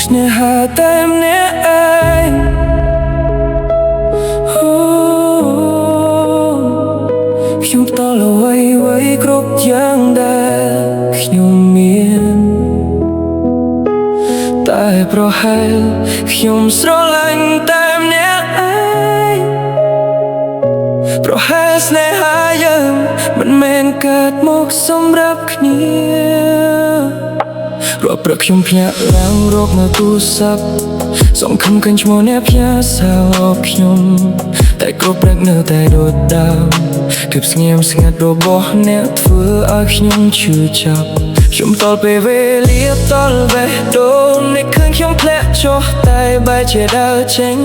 Sneha tajemnieខ្ញុំផ្ដល់អ្វីគ្រប់យ៉ាងដែលខ្ញុំមានតែប្រហែលខ្ញុំស្រឡាញ់តែម្នាក់ឯងប្រហែលស្នេហាយើងមិនមែនកើតមកសម្រាប់គ្នារាល់ព្រឹកខ្ញុំភ្ញាក់ឡើងរកនៅទូរស័ព្ទសង្ឃឹមឃើញឈ្មោះអ្នកផ្ញើសារខ្ញុំតែគ្រប់ព្រឹកនៅតែដូចដើមភាពស្ងៀមស្ងាត់របស់អ្នកធ្វើឲ្យខ្ញុំឈឺចាប់ខ្ញុំតល់ពេលវេលាតល់បេះដូងអ្នកឃើញខ្ញុំធ្លាក់ចុះតែបែរជាដើរចេញ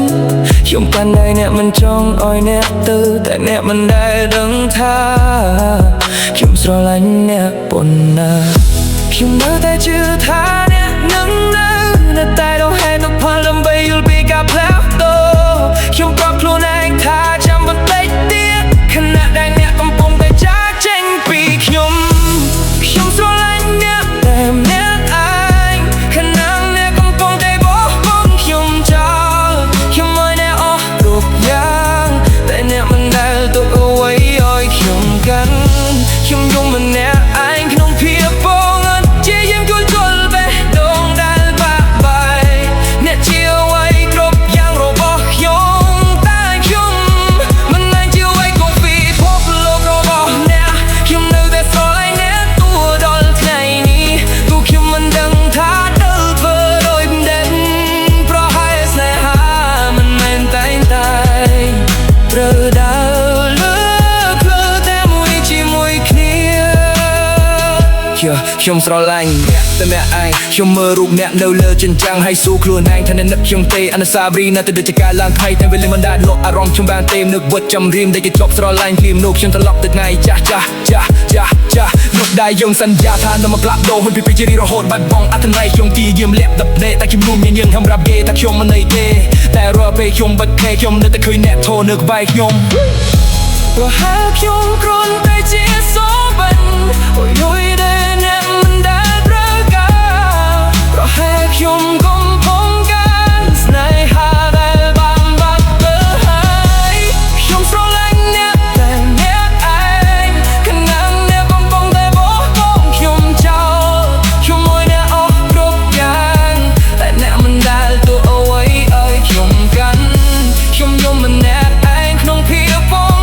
ខ្ញុំកាន់ដៃអ្នកមិនចង់ឲ្យអ្នកទៅតែអ្នកមិនដែលដឹងថាខ្ញុំស្រឡាញ់អ្នកប៉ុណ្ណាខ្ញុំនៅតែជឿថាអ្នកនឹងនៅតែរហែកផលដើម្បីយល់ពីការផ្លាស់ប្ដូរខ្ញុំប្រាប់ខ្លួនឯងថាចាំបន្តិចទៀតខណៈដែលអ្នកកំពុងតែចាកចេញពីខ្ញុំស្រឡាញ់អ្នកតែម្នាក់ឯងខណៈអ្នកកំពុងតែបោះបង់ខ្ញុំចោលខ្ញុំឲ្យអ្នកអស់គ្រប់យ៉ាងតែអ្នកមិនដែលទុកអ្វីឲ្យខ្ញុំកាន់ខ្ញុំយំម្នាក់ឯងក្នុងភាពបងជាយើងជួយជល់បេះដូងដែលបាក់បាយអ្នកជាអ្វីគ្រប់យ៉ាងរបស់ខ្ញុំតែខ្ញុំមិនមែនជាអ្វីគ្រប់ពីភពលោករបស់អ្នកខ្ញុំនៅតែស្រឡាញ់អ្នកទូដល់ថ្ងៃនេះទោះខ្ញុំមិនដឹងថាដល់ធ្វើដោយមិនដឹងប្រហែលស្នេហាមិនមែនតែត្រូវដើរលើផ្លូវតែមួយជាមួយគ្នាខ្ញុំស្រឡាញ់អ្នកតែម្នាក់ឯងខ្ញុំមើលរូបអ្នកនៅលើជញ្ចាំងហើយសួរខ្លួនឯងថាអ្នកនឹកខ្ញុំទេអនុស្សាវរីយ៍នៅតែដូចជាការឡើងថ្ងៃតែវាមិនដែលលក់អារម្មណ៍ខ្ញុំបានទេនឹកវត្តចំរៀមដែលគេជាប់ស្រឡាញ់ពីមនុស្សខ្ញុំត្រឡប់ទៅថ្ងៃចាស់នោះដែរយើងសន្យាថានឹងមកផ្លាស់ប្ដូរពីជារហូតបាត់បង់អត្ថន័យខ្ញុំទីយាមលាក់ដប់ដេតែខ្ញុំរួមញញឹមសម្រាប់គេថាខ្ញុំមិនអីទេតែរាល់ពេលខ្ញុំបាត់ខេខ្ញុំនៅតែឃើញអ្នកធោនៅក្បែរខ្ញុំប្រហែលខ្ញុំគ្រាន់តែជាសូបិនអូយដែលអ្នកមិនដែលត្រូវការប្រហែលខ្ញុំកំពុងការស្នេហាដែលបានបាត់ទៅហើយខ្ញុំស្រឡាញ់អ្នកតែអ្នកឯងខណៈអ្នកកំពុងតែបោះបង់ខ្ញុំចោលខ្ញុំឲ្យអ្នកអស់គ្រប់យ៉ាងតែអ្នកមិនដែលទុកអ្វីឲ្យខ្ញុំកាន់ខ្ញុំយំម្នាក់ឯងក្នុងភាពបង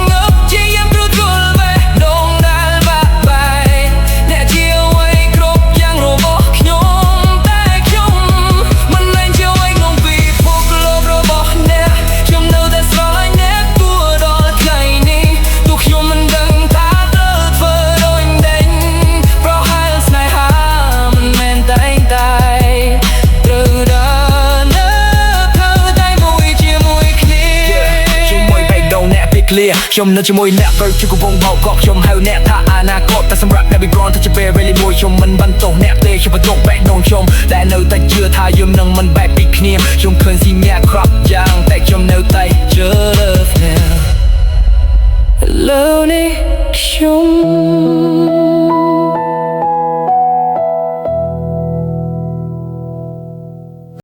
ខ្ញុំនៅជាមួយអ្នកប្រជុំកំពុងបោកកខ្ញុំហៅអ្នកថាអនាគតតែសម្រាប់អ្នក background ថាជាពេលវេលាមួយខ្ញុំមិនបានទោសអ្នកទេខ្ញុំបន្ទុកបែកដូនខ្ញុំដែលនៅតែជឿថាយើងនឹងមិនបែកពីគ្នាខ្ញុំឃើញស៊ីអ្នកក្រប់យ៉ាងតែខ្ញុំនៅតែជឿលើអ្នកលើនេះខ្ញុំ